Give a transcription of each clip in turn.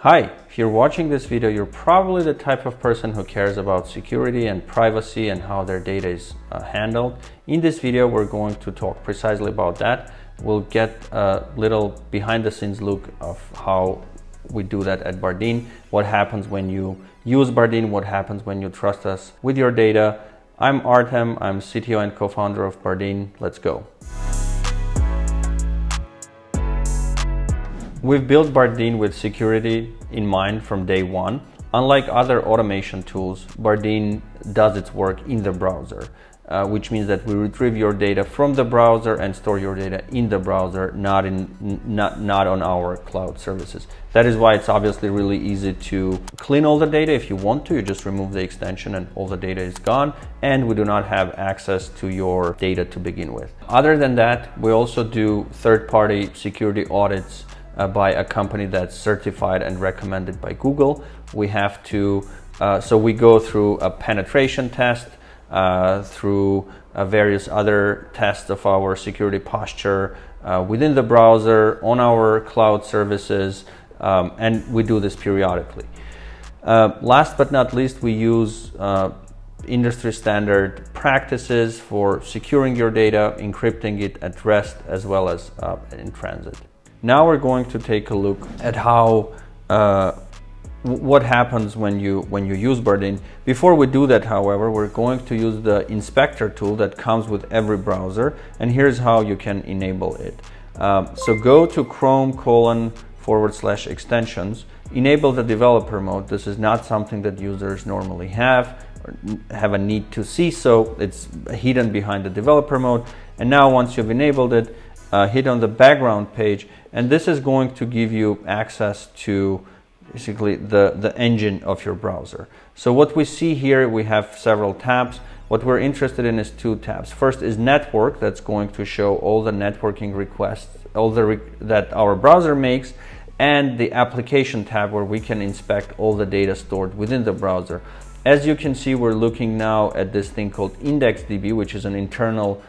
Hi, if you're watching this video, you're probably the type of person who cares about security and privacy and how their data is handled. In this video, we're going to talk precisely about that. We'll get a little behind the scenes look of how we do that at Bardeen, what happens when you use Bardeen, what happens when you trust us with your data. I'm Artem, I'm CTO and co-founder of Bardeen. Let's go. We've built Bardeen with security in mind from day one. Unlike other automation tools, Bardeen does its work in the browser, which means that we retrieve your data from the browser and store your data in the browser, not on our cloud services. That is why it's obviously really easy to clean all the data. If you want to, you just remove the extension and all the data is gone, and we do not have access to your data to begin with. Other than that, we also do third-party security audits by a company that's certified and recommended by Google. We have to, so we go through a penetration test, through various other tests of our security posture within the browser, on our cloud services, and we do this periodically. Last but not least, we use industry standard practices for securing your data, encrypting it at rest as well as in transit. Now we're going to take a look at how what happens when you use Bardeen. Before we do that, however, we're going to use the inspector tool that comes with every browser, and here's how you can enable it. So go to Chrome:/extensions, enable the developer mode. This is not something that users normally have a need to see, so it's hidden behind the developer mode. And now once you've enabled it, hit on the background page, and this is going to give you access to basically the engine of your browser. So what we see here, we have several tabs. What we're interested in is two tabs. First is network, that's going to show all the networking requests, that our browser makes, and the application tab where we can inspect all the data stored within the browser. As you can see, we're looking now at this thing called IndexedDB, which is an internal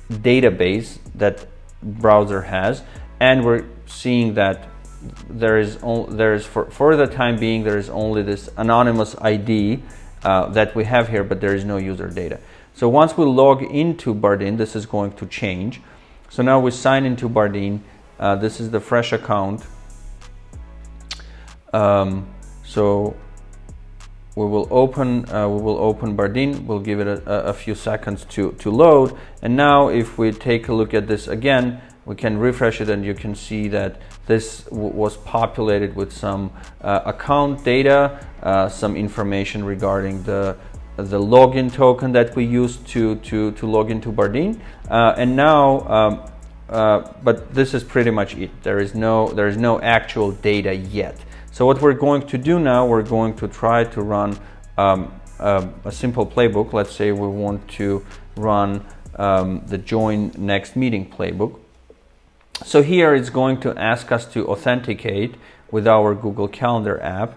database that browser has, and we're seeing that for the time being there is only this anonymous ID that we have here, but there is no user data. So once we log into Bardeen, this is going to change. So now we sign into Bardeen. This is the fresh account. So we will open Bardeen. We'll give it a few seconds to load. And now if we take a look at this again, we can refresh it, and you can see that this was populated with some account data, some information regarding the login token that we used to log into Bardeen. And now, but this is pretty much it. There is no actual data yet. So what we're going to do now, we're going to try to run a simple playbook. Let's say we want to run the join next meeting playbook. So here it's going to ask us to authenticate with our Google Calendar app.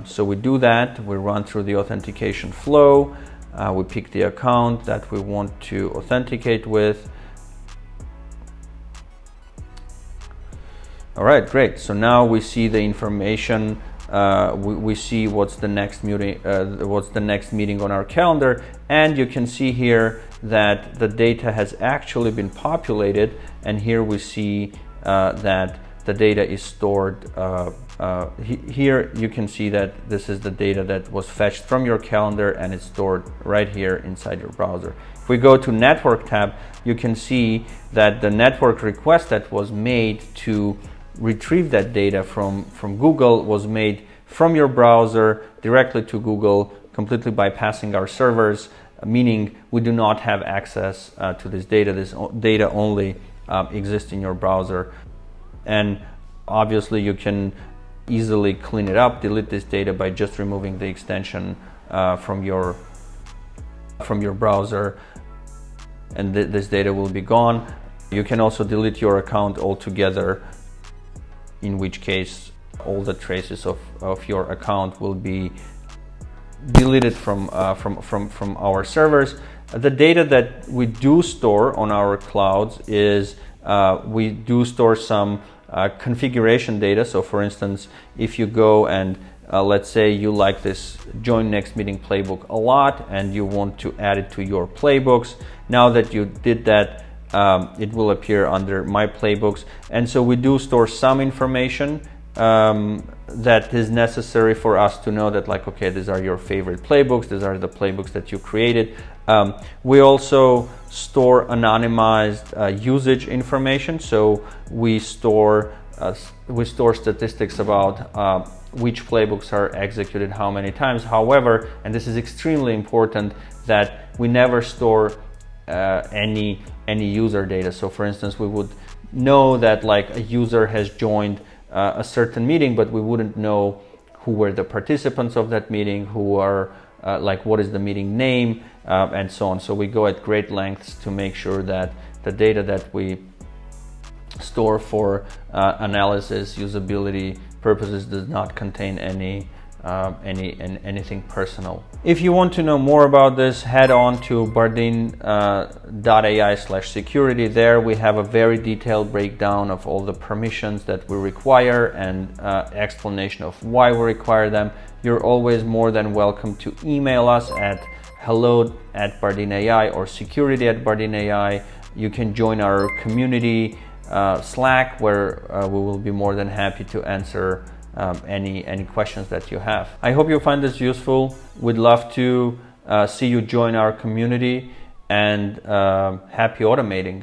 So we do that, we run through the authentication flow, we pick the account that we want to authenticate with. All right, great. So now we see the information. We see what's the next meeting on our calendar, and you can see here that the data has actually been populated, and here we see that the data is stored. Here you can see that this is the data that was fetched from your calendar, and it's stored right here inside your browser. If we go to network tab, you can see that the network request that was made to retrieve that data from Google was made from your browser directly to Google, completely bypassing our servers, meaning we do not have access to this data. This data only exists in your browser, and obviously you can easily clean it up, delete this data by just removing the extension from your browser, and this data will be gone. You can also delete your account altogether, in which case all the traces of your account will be deleted from our servers. The data that we do store on our clouds is we do store some configuration data. So for instance, if you go and let's say you like this join next meeting playbook a lot and you want to add it to your playbooks. Now that you did that, it will appear under my playbooks. And so we do store some information that is necessary for us to know that, like, okay, these are your favorite playbooks, these are the playbooks that you created. We also store anonymized usage information. So we store statistics about which playbooks are executed how many times. However, and this is extremely important, that we never store any user data. So for instance, we would know that like a user has joined a certain meeting, but we wouldn't know who were the participants of that meeting, who are like what is the meeting name, and so on. So we go at great lengths to make sure that the data that we store for analysis, usability purposes does not contain anything personal. If you want to know more about this, head on to bardeen.ai/security. There we have a very detailed breakdown of all the permissions that we require and explanation of why we require them. You're always more than welcome to email us at hello@bardeen.ai or security@bardeen.ai. You can join our community Slack, where we will be more than happy to answer any questions that you have. I hope you find this useful. We'd love to see you join our community, and happy automating.